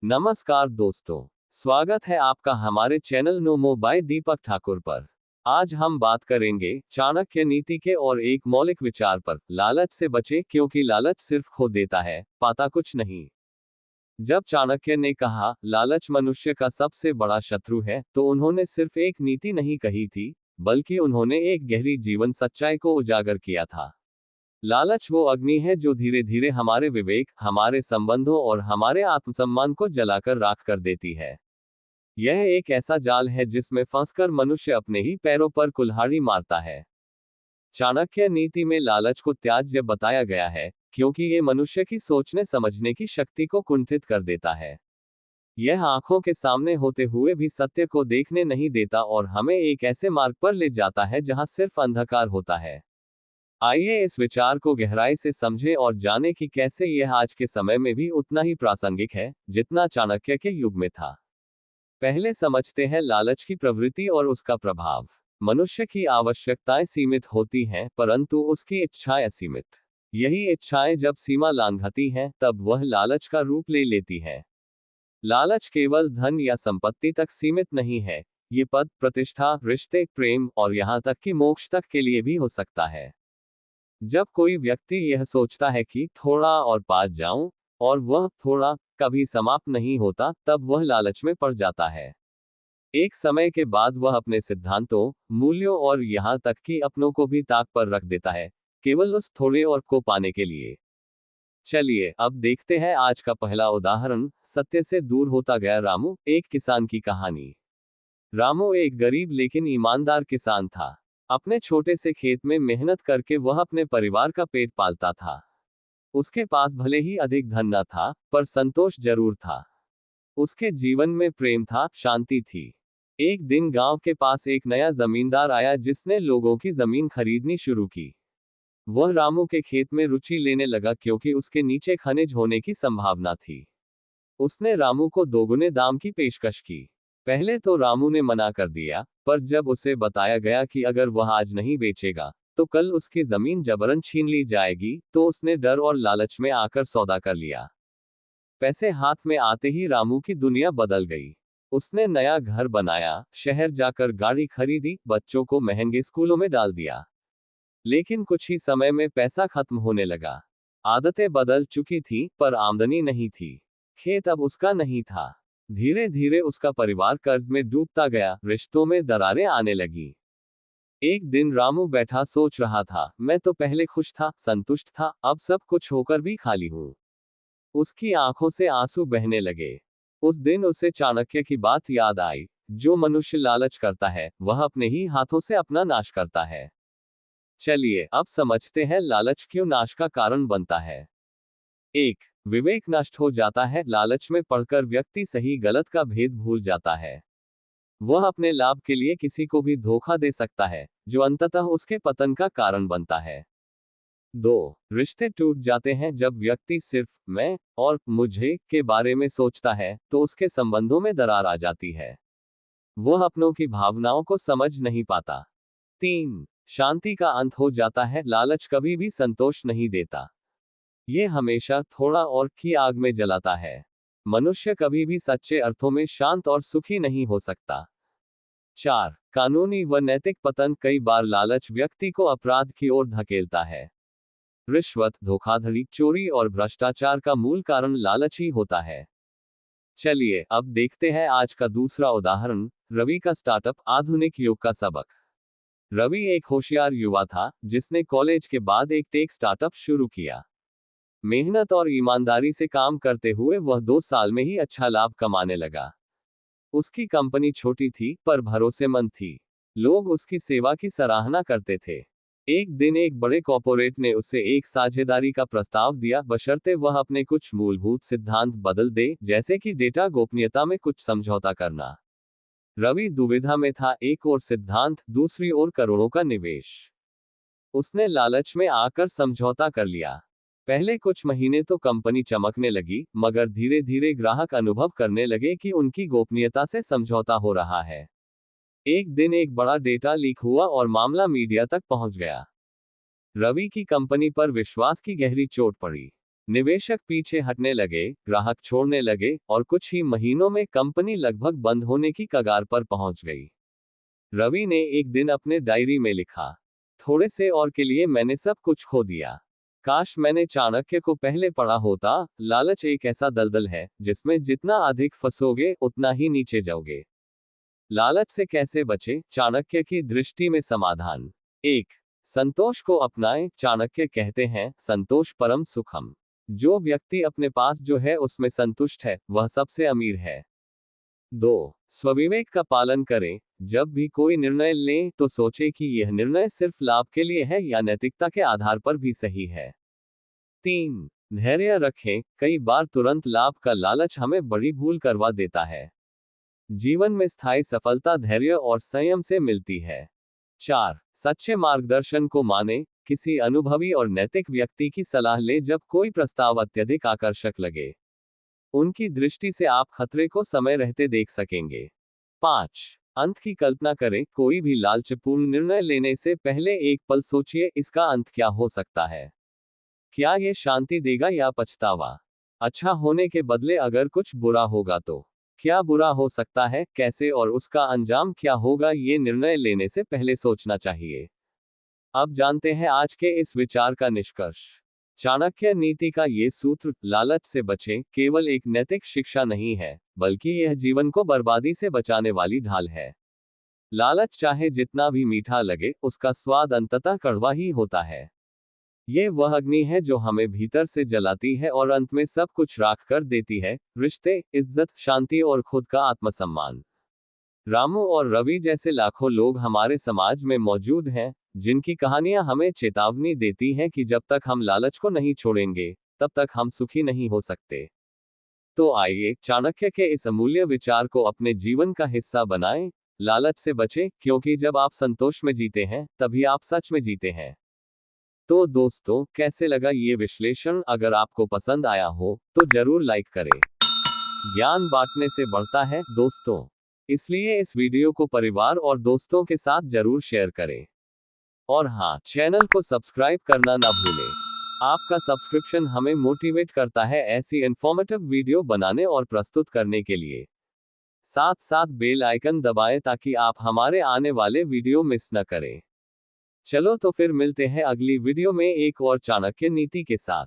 नमस्कार दोस्तों, स्वागत है आपका हमारे चैनल नोमो बाय दीपक ठाकुर पर। आज हम बात करेंगे चाणक्य नीति के और एक मौलिक विचार पर, लालच से बचे क्योंकि लालच सिर्फ खो देता है, पाता कुछ नहीं। जब चाणक्य ने कहा लालच मनुष्य का सबसे बड़ा शत्रु है, तो उन्होंने सिर्फ एक नीति नहीं कही थी, बल्कि उन्होंने एक गहरी जीवन सच्चाई को उजागर किया था। लालच वो अग्नि है जो धीरे धीरे हमारे विवेक, हमारे संबंधों और हमारे आत्मसम्मान को जलाकर राख कर देती है। यह एक ऐसा जाल है जिसमें फंसकर मनुष्य अपने ही पैरों पर कुल्हाड़ी मारता है। चाणक्य नीति में लालच को त्याज्य बताया गया है, क्योंकि ये मनुष्य की सोचने समझने की शक्ति को कुंठित कर देता है। यह आंखों के सामने होते हुए भी सत्य को देखने नहीं देता और हमें एक ऐसे मार्ग पर ले जाता है जहां सिर्फ अंधकार होता है। आइए इस विचार को गहराई से समझें और जानें कि कैसे यह आज के समय में भी उतना ही प्रासंगिक है जितना चाणक्य के युग में था। पहले समझते हैं लालच की प्रवृत्ति और उसका प्रभाव। मनुष्य की आवश्यकताएं सीमित होती हैं, परंतु उसकी इच्छाएं असीमित। यही इच्छाएं जब सीमा लांघती हैं, तब वह लालच का रूप ले लेती हैं। लालच केवल धन या संपत्ति तक सीमित नहीं है, ये पद, प्रतिष्ठा, रिश्ते, प्रेम और यहाँ तक कि मोक्ष तक के लिए भी हो सकता है। जब कोई व्यक्ति यह सोचता है कि थोड़ा और पा जाऊं, और वह थोड़ा कभी समाप्त नहीं होता, तब वह लालच में पड़ जाता है। एक समय के बाद वह अपने सिद्धांतों, मूल्यों और यहाँ तक कि अपनों को भी ताक पर रख देता है, केवल उस थोड़े और को पाने के लिए। चलिए अब देखते हैं आज का पहला उदाहरण, सत्य से दूर होता गया रामू, एक किसान की कहानी। रामू एक गरीब लेकिन ईमानदार किसान था। अपने छोटे से खेत में मेहनत करके वह अपने परिवार का पेट पालता था। उसके पास भले ही अधिक धन न था, पर संतोष जरूर था। उसके जीवन में प्रेम था, शांति थी। एक दिन गांव के पास एक नया जमींदार आया जिसने लोगों की जमीन खरीदनी शुरू की। वह रामू के खेत में रुचि लेने लगा क्योंकि उसके नीचे खनिज होने की संभावना थी। उसने रामू को दोगुने दाम की पेशकश की। पहले तो रामू ने मना कर दिया, पर जब उसे बताया गया कि अगर वह आज नहीं बेचेगा, तो कल उसकी जमीन जबरन छीन ली जाएगी, तो उसने डर और लालच में आकर सौदा कर लिया। पैसे हाथ में आते ही रामू की दुनिया बदल गई। उसने नया घर बनाया, शहर जाकर गाड़ी खरीदी, बच्चों को महंगे स्कूलों में डाल दिया। लेकिन कुछ ही समय में पैसा खत्म होने लगा। आदतें बदल चुकी थी, पर आमदनी नहीं थी। खेत अब उसका नहीं था। धीरे धीरे उसका परिवार कर्ज में डूबता गया, रिश्तों में दरारें आने लगी। एक दिन रामू बैठा सोच रहा था, मैं तो पहले खुश था, संतुष्ट था, अब सब कुछ होकर भी खाली हूं। उसकी आंखों से आंसू बहने लगे। उस दिन उसे चाणक्य की बात याद आई, जो मनुष्य लालच करता है, वह अपने ही हाथों से अपना नाश करता है। चलिए अब समझते हैं लालच क्यों नाश का कारण बनता है। 1. विवेक नष्ट हो जाता है। लालच में पड़कर व्यक्ति सही गलत का भेद भूल जाता है। वह अपने लाभ के लिए किसी को भी धोखा दे सकता है, जो अंततः उसके पतन का कारण बनता है। 2. रिश्ते टूट जाते हैं। जब व्यक्ति सिर्फ मैं और मुझे के बारे में सोचता है, तो उसके संबंधों में दरार आ जाती है। वह अपनों की भावनाओं को समझ नहीं पाता। 3. शांति का अंत हो जाता है। लालच कभी भी संतोष नहीं देता। ये हमेशा थोड़ा और की आग में जलाता है। मनुष्य कभी भी सच्चे अर्थों में शांत और सुखी नहीं हो सकता। 4. कानूनी व नैतिक पतन। कई बार लालच व्यक्ति को अपराध की ओर धकेलता है। रिश्वत, धोखाधड़ी, चोरी और भ्रष्टाचार का मूल कारण लालच ही होता है। चलिए अब देखते हैं आज का दूसरा उदाहरण, रवि का स्टार्टअप, आधुनिक युग का सबक। रवि एक होशियार युवा था, जिसने कॉलेज के बाद एक टेक स्टार्टअप शुरू किया। मेहनत और ईमानदारी से काम करते हुए वह 2 साल में ही अच्छा लाभ कमाने लगा। उसकी कंपनी छोटी थी, पर भरोसेमंद थी। लोग उसकी सेवा की सराहना करते थे। एक दिन एक बड़े कॉर्पोरेट ने उसे एक साझेदारी का प्रस्ताव दिया, बशर्ते वह अपने कुछ मूलभूत सिद्धांत बदल दे, जैसे कि डेटा गोपनीयता में कुछ समझौता करना। रवि दुविधा में था, एक और सिद्धांत, दूसरी ओर करोड़ों का निवेश। उसने लालच में आकर समझौता कर लिया। पहले कुछ महीने तो कंपनी चमकने लगी, मगर धीरे धीरे ग्राहक अनुभव करने लगे कि उनकी गोपनीयता से समझौता हो रहा है। एक दिन एक बड़ा डेटा लीक हुआ और मामला मीडिया तक पहुंच गया। रवि की कंपनी पर विश्वास की गहरी चोट पड़ी। निवेशक पीछे हटने लगे, ग्राहक छोड़ने लगे और कुछ ही महीनों में कंपनी लगभग बंद होने की कगार पर पहुंच गई। रवि ने एक दिन अपने डायरी में लिखा, थोड़े से और के लिए मैंने सब कुछ खो दिया। काश मैंने चाणक्य को पहले पढ़ा होता। लालच एक ऐसा दलदल है जिसमें जितना अधिक फंसोगे उतना ही नीचे जाओगे। लालच से कैसे बचे? चाणक्य की दृष्टि में समाधान। 1. संतोष को अपनाएं। चाणक्य कहते हैं, संतोष परम सुखम। जो व्यक्ति अपने पास जो है उसमें संतुष्ट है, वह सबसे अमीर है। 2. स्वविवेक का पालन करें। जब भी कोई निर्णय लें तो सोचें कि यह निर्णय सिर्फ लाभ के लिए है या नैतिकता के आधार पर भी सही है। 3. धैर्य रखें। कई बार तुरंत लाभ का लालच हमें बड़ी भूल करवा देता है। जीवन में स्थायी सफलता धैर्य और संयम से मिलती है। 4. सच्चे मार्गदर्शन को माने। किसी अनुभवी और नैतिक व्यक्ति की सलाह लें जब कोई प्रस्ताव अत्यधिक आकर्षक लगे। उनकी दृष्टि से आप खतरे को समय रहते देख सकेंगे। 5. अंत की कल्पना करें। कोई भी लालचपूर्ण निर्णय लेने से पहले एक पल सोचिए, इसका अंत क्या हो सकता है? क्या यह शांति देगा या पछतावा? अच्छा होने के बदले अगर कुछ बुरा होगा तो क्या बुरा हो सकता है, कैसे और उसका अंजाम क्या होगा, ये निर्णय लेने से पहले सोचना चाहिए। अब जानते हैं आज के इस विचार का निष्कर्ष। चाणक्य नीति का ये सूत्र, लालच से बचें, केवल एक नैतिक शिक्षा नहीं है, बल्कि यह जीवन को बर्बादी से बचाने वाली ढाल है। लालच चाहे जितना भी मीठा लगे, उसका स्वाद अंततः कड़वा ही होता है। ये वह अग्नि है जो हमें भीतर से जलाती है और अंत में सब कुछ राख कर देती है, रिश्ते, इज्जत, शांति और खुद का आत्मसम्मान। रामू और रवि जैसे लाखों लोग हमारे समाज में मौजूद हैं, जिनकी कहानियां हमें चेतावनी देती हैं कि जब तक हम लालच को नहीं छोड़ेंगे, तब तक हम सुखी नहीं हो सकते। तो आइए, चाणक्य के इस अमूल्य विचार को अपने जीवन का हिस्सा बनाएं। लालच से बचें, क्योंकि जब आप संतोष में जीते हैं, तभी आप सच में जीते हैं। तो दोस्तों, कैसे लगा ये विश्लेषण? अगर आपको पसंद आया हो तो जरूर लाइक करें। ज्ञान बांटने से बढ़ता है दोस्तों, इसलिए इस वीडियो को परिवार और दोस्तों के साथ जरूर शेयर करें। और हाँ, चैनल को सब्सक्राइब करना ना भूलें। आपका सब्सक्रिप्शन हमें मोटिवेट करता है ऐसी इन्फॉर्मेटिव वीडियो बनाने और प्रस्तुत करने के लिए। साथ साथ बेल आइकन दबाएं ताकि आप हमारे आने वाले वीडियो मिस न करें। चलो तो फिर मिलते हैं अगली वीडियो में एक और चाणक्य नीति के साथ।